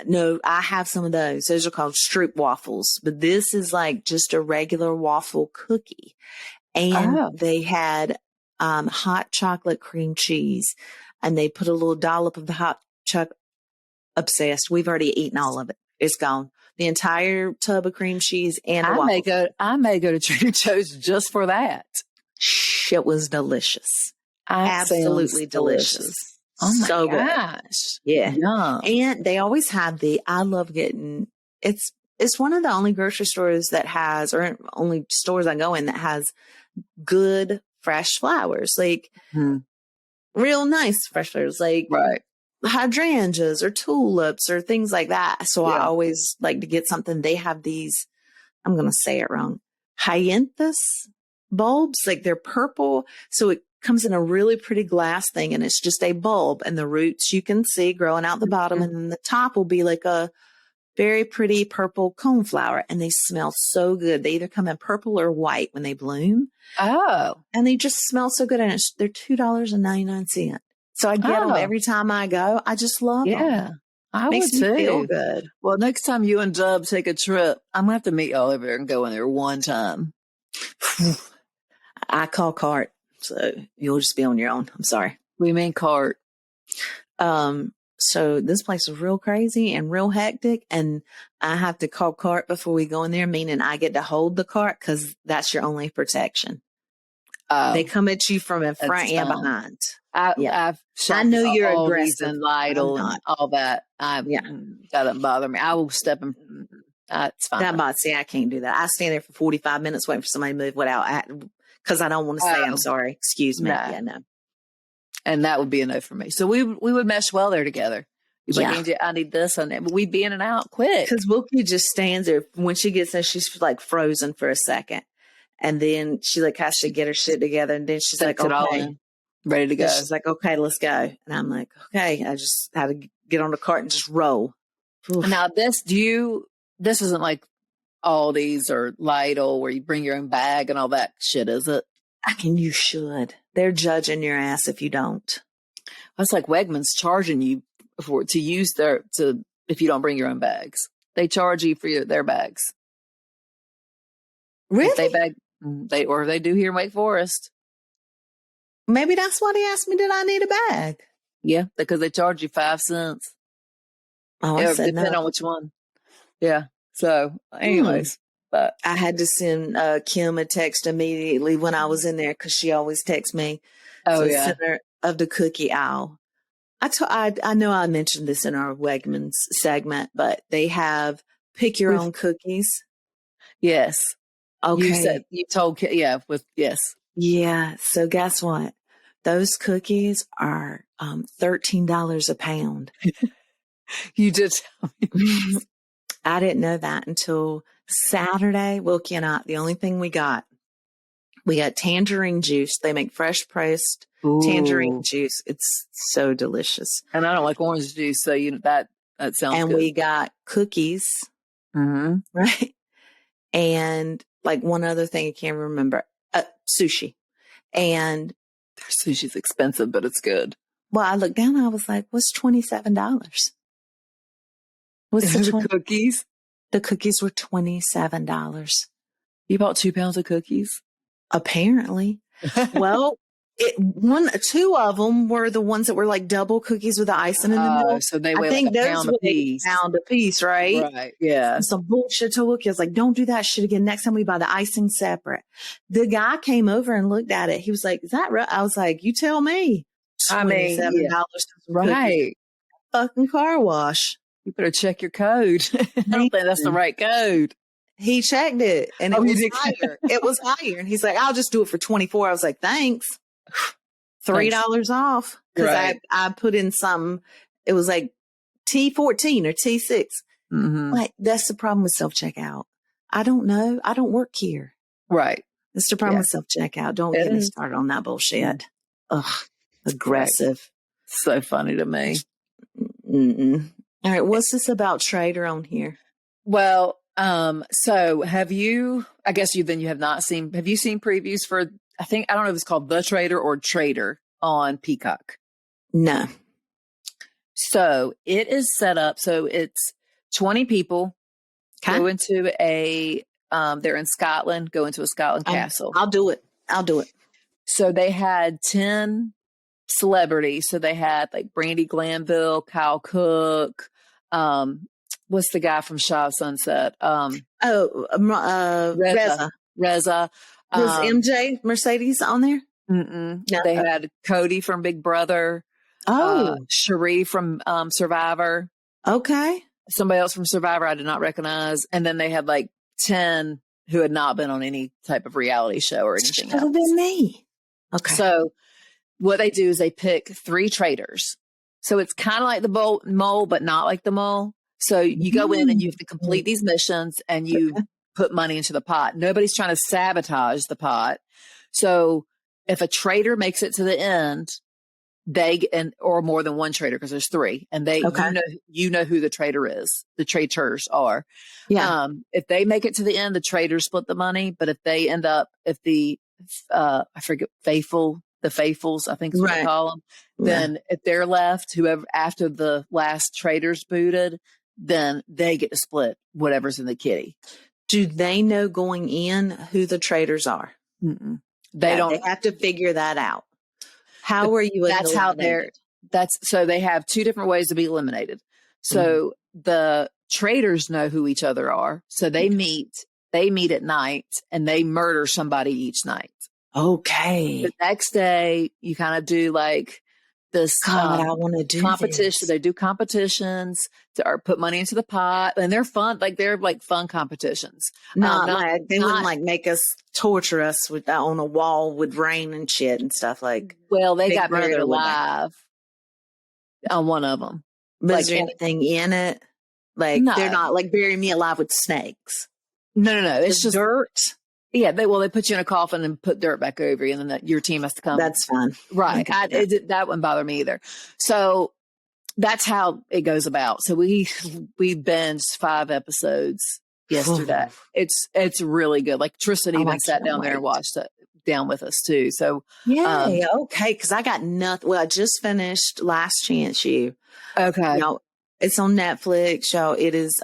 No, I have some of those. Those are called Stroop waffles, but this is like just a regular waffle cookie. And they had hot chocolate cream cheese, and they put a little dollop of the hot chocolate. Obsessed. We've already eaten all of it. It's gone. The entire tub of cream cheese and I may go to Trader Joe's just for that. It was delicious. Absolutely delicious. Oh my so gosh. Good. Yeah. Yum. And they always have I love getting, it's one of the only grocery stores that has, or only stores I go in that has good fresh flowers, like real nice fresh flowers, like hydrangeas or tulips or things like that. So I always like to get something. They have these, I'm going to say it wrong, hyanthus bulbs, like they're purple. So it comes in a really pretty glass thing, and it's just a bulb, and the roots you can see growing out the bottom, and then the top will be like a very pretty purple coneflower, and they smell so good. They either come in purple or white when they bloom. And they just smell so good, and they're $2.99. So I get them every time I go. I just love them. I Makes would me too. feel good. Well, next time you and Dub take a trip, I'm going to have to meet y'all over there and go in there one time. I call cart, so you'll just be on your own. I'm sorry. We mean cart. So this place is real crazy and real hectic, and I have to call cart before we go in there, meaning I get to hold the cart because that's your only protection. They come at you from in front and behind. I know you're aggressive. And Lidl and all that. That doesn't bother me. I will step in. It's fine. See, I can't do that. I stand there for 45 minutes waiting for somebody to move because I don't want to say I'm sorry. Excuse me. No. And that would be a no for me. So we would mesh well there together. You'd be like, Angie, I need this and that. But we'd be in and out quick. Because Wilkie just stands there. When she gets there, she's like frozen for a second. And then she like has to get her shit together. And then she's like, okay, ready to go. And she's like, okay, let's go. And I'm like, okay, I just had to get on the cart and just roll. Oof. Now this isn't like Aldi's or Lidl where you bring your own bag and all that shit, is it? You should. They're judging your ass if you don't. That's like Wegmans charging you if you don't bring your own bags. They charge you for their bags. Really? They do here in Wake Forest. Maybe that's why they asked me, did I need a bag? Yeah, because they charge you 5 cents. Depending on which one. Yeah. So, anyways, but I had to send Kim a text immediately when I was in there because she always texts me. Center of the cookie aisle. I know I mentioned this in our Wegmans segment, but they have pick your own cookies. Yes. Okay. You told, yes. Yeah. So guess what? Those cookies are $13 a pound. You did tell me. I didn't know that until Saturday. Wilkie and I, the only thing we got tangerine juice. They make fresh pressed tangerine juice. It's so delicious. And I don't like orange juice, so that sounds good. And we got cookies. Right? And like one other thing I can't remember, sushi. And their sushi's expensive, but it's good. Well, I looked down and I was like, what's $27? What's the cookies? The cookies were $27. You bought 2 pounds of cookies? Apparently. Well, two of them were the ones that were like double cookies with the icing in the middle. So they weigh like a pound a piece. Pound a piece, right? Right. Yeah. And some bullshit to Wilkie. I was like, don't do that shit again. Next time we buy the icing separate. The guy came over and looked at it. He was like, is that right? I was like, you tell me. $27 right. Fucking car wash. You better check your code. I don't think that's the right code. He checked it and it was higher. It was higher. And he's like, I'll just do it for 24. I was like, thanks. $3 off. Because I put in some, it was like T14 or T6. Like, that's the problem with self-checkout. I don't know. I don't work here. Right. That's the problem with self-checkout. Don't get me started on that bullshit. Ugh. Aggressive. So funny to me. Mm-mm. All right. What's this about Traitor on here? Well, so have you, I guess you have not seen, have you seen previews for, I don't know if it's called The Traitor or Traitor on Peacock? No. So it is set up. So it's 20 people go into they're in Scotland, go into a Scotland castle. I'll do it. So they had 10 celebrities. So they had like Brandy Glanville, Kyle Cook, what's the guy from Shaw of Sunset? Reza. Reza. Was MJ Mercedes on there? No. They had Cody from Big Brother. Cherie from Survivor. Okay. Somebody else from Survivor I did not recognize. And then they had like 10 who had not been on any type of reality show or anything else. Should have been me. Okay. So what they do is they pick 3 traitors. So it's kind of like the mole, but not like the mole. So you go in and you have to complete these missions and you put money into the pot. Nobody's trying to sabotage the pot. So if a traitor makes it to the end, or more than one traitor, because there's 3, and you know who the traitor is. The traitors are. Yeah. If they make it to the end, the traitors split the money. But if they end up, I forget, the faithfuls, I think is what they call them. Then if they're left, whoever after the last traitor's booted, then they get to split whatever's in the kitty. Do they know going in who the traitors are? Mm-mm. They don't. They have to figure that out. How are you? That's how so they have 2 different ways to be eliminated. So the traitors know who each other are. So they meet at night and they murder somebody each night. Okay. The next day you kind of do like this I want to do competition. This. They do competitions or put money into the pot, and they're fun. Like they're like fun competitions. They wouldn't like make us torture us on a wall with rain and shit and stuff like. Well, they got buried alive on one of them. But is there anything in it? Like they're not like bury me alive with snakes. No. It's just dirt. Yeah, they put you in a coffin and put dirt back over you, and then your team has to come. That's fun, right? That wouldn't bother me either. So that's how it goes about. So we binged 5 episodes yesterday. It's really good. Like Tristan even sat down there and watched it down with us too. So yay, okay, because I got nothing. Well, I just finished Last Chance U. Okay, it's on Netflix. Y'all, it is.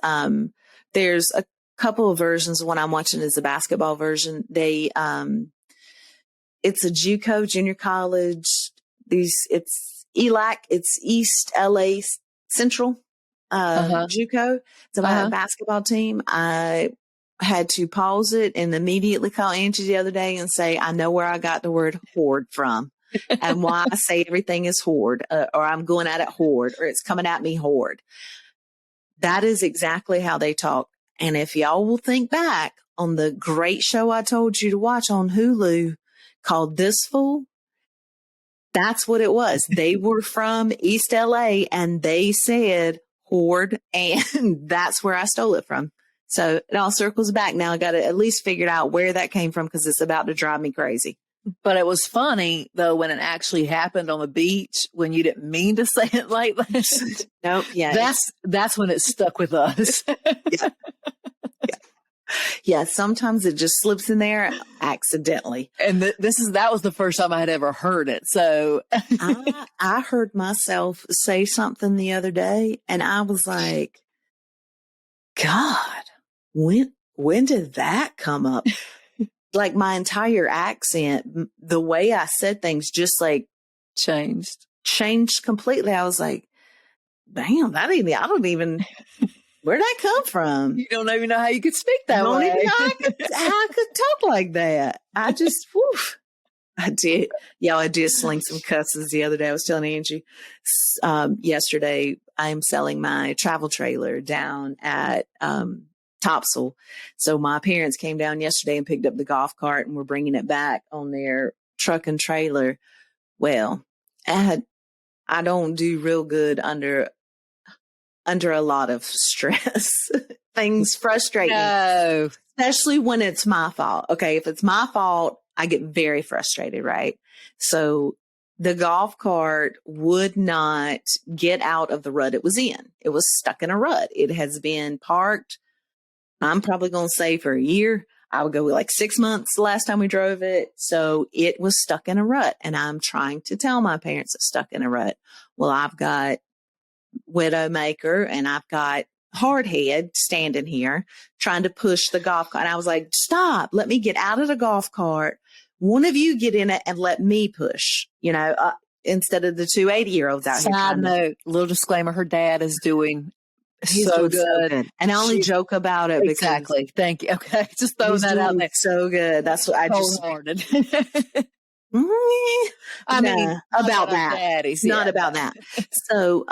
There's a couple of versions. The one I'm watching is the basketball version. It's a JUCO, junior college. It's ELAC. It's East LA Central JUCO. It's about a basketball team. I had to pause it and immediately call Angie the other day and say, I know where I got the word horde from and why I say everything is horde, or I'm going at it horde, or it's coming at me horde. That is exactly how they talk. And if y'all will think back on the great show I told you to watch on Hulu called This Fool, that's what it was. They were from East LA and they said horde, and that's where I stole it from. So it all circles back. Now I got to at least figure out where that came from because it's about to drive me crazy. But it was funny, though, when it actually happened on the beach, when you didn't mean to say it like that. Nope. Yeah. That's when it stuck with us. Yeah. Sometimes it just slips in there accidentally. And that was the first time I had ever heard it. So I heard myself say something the other day and I was like, God, when did that come up? Like my entire accent, the way I said things just like changed completely. I was like, damn, I don't even, where'd that come from? You don't even know how you could speak that way. I don't even know how I could talk like that. I just, I did. Yeah, I did sling some cusses the other day. I was telling Angie yesterday, I'm selling my travel trailer down at Topsail. So my parents came down yesterday and picked up the golf cart and we're bringing it back on their truck and trailer. Well, I don't do real good under a lot of stress. Things frustrate me, especially when it's my fault. Okay, if it's my fault, I get very frustrated, right? So the golf cart would not get out of the rut it was in. It was stuck in a rut. It has been parked. I'm probably going to say for a year. I would go with like 6 months the last time we drove it. So it was stuck in a rut. And I'm trying to tell my parents it's stuck in a rut. Well, I've got Widowmaker and I've got Hardhead standing here trying to push the golf cart. And I was like, stop, let me get out of the golf cart. One of you get in it and let me push, instead of the 2 80-year-olds out here. Side note, little disclaimer, her dad is doing He's so doing good. So good. And I only joke about it exactly. Thank you. Okay. Just throw that out there. So good. That's what I just hearted. I mean, about that. Daddies, not about that. So,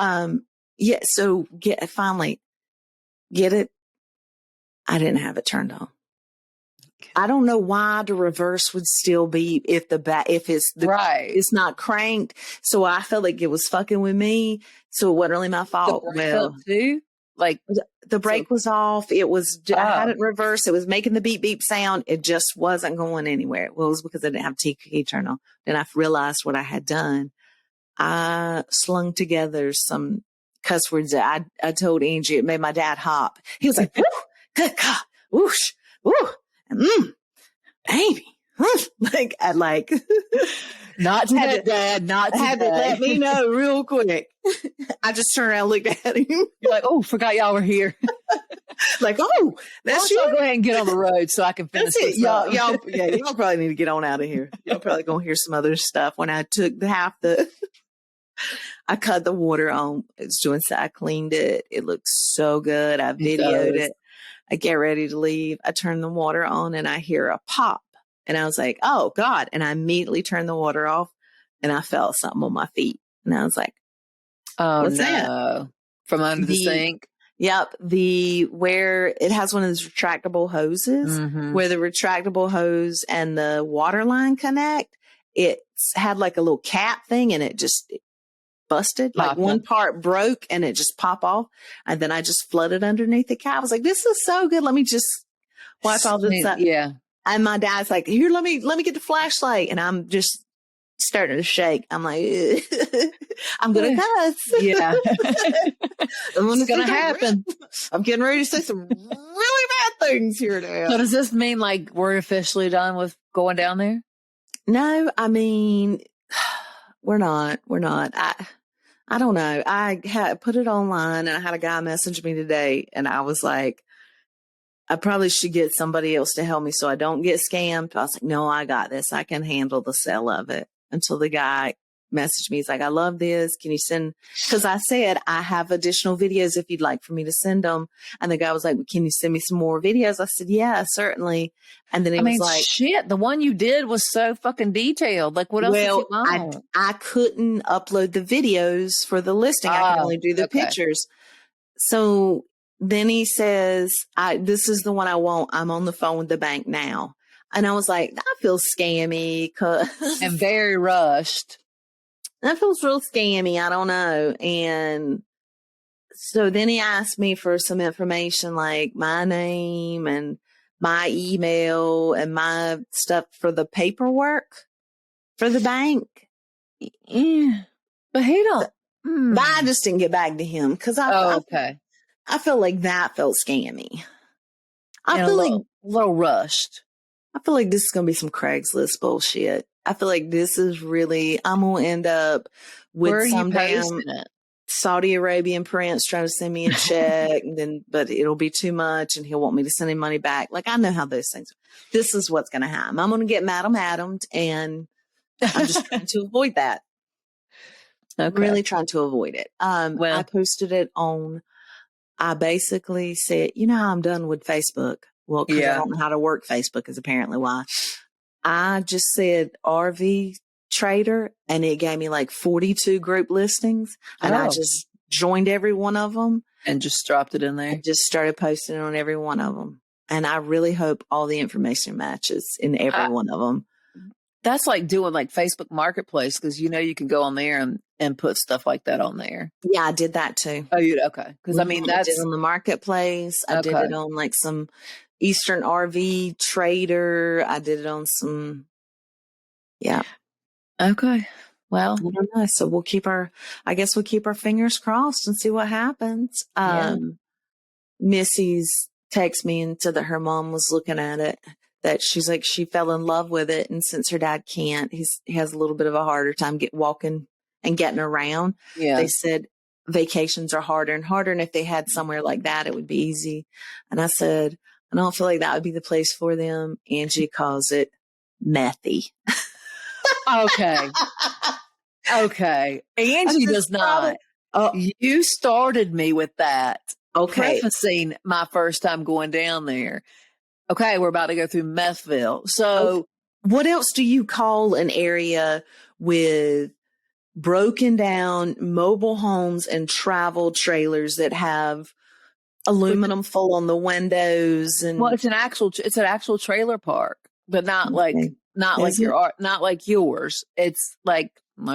so finally get it. I didn't have it turned on. I don't know why the reverse would still be if it's not cranked. So I felt like it was fucking with me. So it wasn't really my fault. Well, too? Like the brake was off. It was, I had it reversed. It was making the beep beep sound. It just wasn't going anywhere. Well, it was because I didn't have T key turned on. Then I realized what I had done. I slung together some cuss words that I told Angie. It made my dad hop. He was like, whoo, good God, whoosh, whoo, baby. Not today, Dad, not today. Had to let me know real quick. I just turned around and looked at him. You're like, oh, forgot y'all were here. Like, oh, that's you. Go ahead and get on the road so I can finish that's it. This y'all probably need to get on out of here. Y'all probably gonna hear some other stuff. When I took I cut the water on. I cleaned it. It looks so good. I videoed it. I get ready to leave. I turn the water on and I hear a pop. And I was like, oh God. And I immediately turned the water off and I felt something on my feet. And I was like, oh, what's no. that? From under the sink? Yep. Where it has one of those retractable hoses, where the retractable hose and the water line connect. It's had like a little cap thing and it just busted. Like one part broke and it just popped off. And then I just flooded underneath the cap. I was like, this is so good. Let me just wipe all this up. Yeah. And my dad's like, here, let me get the flashlight. And I'm just starting to shake. I'm like, I'm going to cuss. Yeah. It's going to happen. I'm getting ready to say some really bad things here now. So does this mean like we're officially done with going down there? No, I mean, we're not. I don't know. I had put it online and I had a guy message me today and I was like, I probably should get somebody else to help me so I don't get scammed. I was like, no, I got this. I can handle the sale of it. Until the guy messaged me. He's like, I love this. Can you send? Because I said, I have additional videos if you'd like for me to send them. And the guy was like, can you send me some more videos? I said, yeah, certainly. And then he was like, shit, the one you did was so fucking detailed. Like, what else did you want? I couldn't upload the videos for the listing. I could only do the pictures. So then he says, this is the one I want. I'm on the phone with the bank now. And I was like, that feels scammy. And very rushed. That feels real scammy. I don't know. And so then he asked me for some information like my name and my email and my stuff for the paperwork for the bank. Yeah. But he don't. But I just didn't get back to him because I feel like that felt scammy. I feel like a little rushed. I feel like this is going to be some Craigslist bullshit. I feel like this is really, I'm going to end up with some damn Saudi Arabian prince trying to send me a check but it'll be too much and he'll want me to send him money back. Like, I know how those things, this is what's going to happen. I'm going to get Madam Adam'd and I'm just trying to avoid that. Okay. Really trying to avoid it. I posted it I basically said, you know how I'm done with Facebook? Well, because I don't know how to work Facebook is apparently why. I just said RV trader and it gave me like 42 group listings and I just joined every one of them. And just dropped it in there. And just started posting on every one of them. And I really hope all the information matches in every one of them. That's like doing like Facebook Marketplace because you can go on there and put stuff like that on there. Yeah, I did that too. Oh, you okay? Because I mean, that's I did on the Marketplace. I did it on like some Eastern RV Trader. I did it on some. Yeah. Okay. Well, I don't know. So I guess we'll keep our fingers crossed and see what happens. yeah. Missy's text me and said that her mom was looking at it, that she's like, she fell in love with it. And since her dad can't, he has a little bit of a harder time walking and getting around. Yeah. They said vacations are harder and harder. And if they had somewhere like that, it would be easy. And I said, I don't feel like that would be the place for them. Angie calls it methy. Okay. Okay. Angie does not. You started me with that. Okay. Prefacing my first time going down there. Okay. We're about to go through Methville. So what else do you call an area with broken down mobile homes and travel trailers that have aluminum foil on the windows? And well, it's an actual trailer park, but not like yours. It's like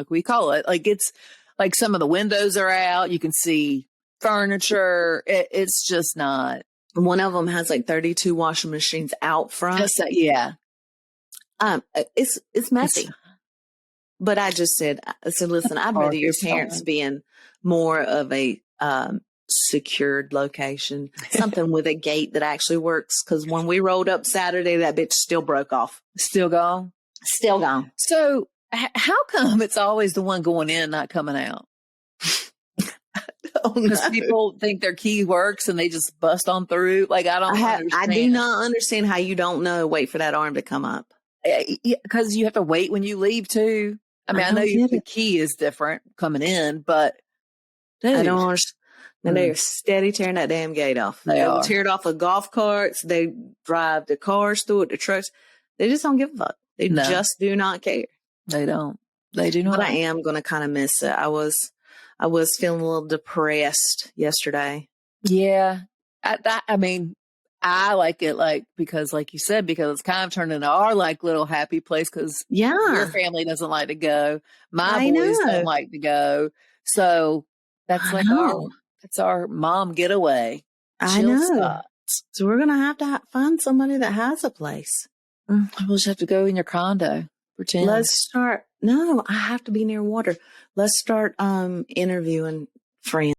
we call it. Like it's like some of the windows are out. You can see furniture. It's just not. One of them has like 32 washing machines out front. Yeah. It's messy. But I said, listen, I'd rather your parents be in more of a secured location, something with a gate that actually works. Because when we rolled up Saturday, that bitch still broke off. Still gone? Still gone. So how come it's always the one going in, not coming out? Because people think their key works and they just bust on through. Like, I don't understand. I do not understand how you don't know. Wait for that arm to come up. Because you have to wait when you leave too. I mean, I know the key is different coming in, but dude, I don't understand. And they're steady tearing that damn gate off. They will tear it off of golf carts. They drive the cars through it, the trucks. They just don't give a fuck. They just do not care. They don't. They do not. But I am going to kind of miss it. I was feeling a little depressed yesterday. Yeah. I mean, I like it because like you said, because it's kind of turned into our little happy place because your family doesn't like to go. My boys don't like to go. So that's our mom getaway. I know. So we're going to have find somebody that has a place. We'll just have to go in your condo. Pretend. Let's start. No, I have to be near water. Let's start interviewing friends.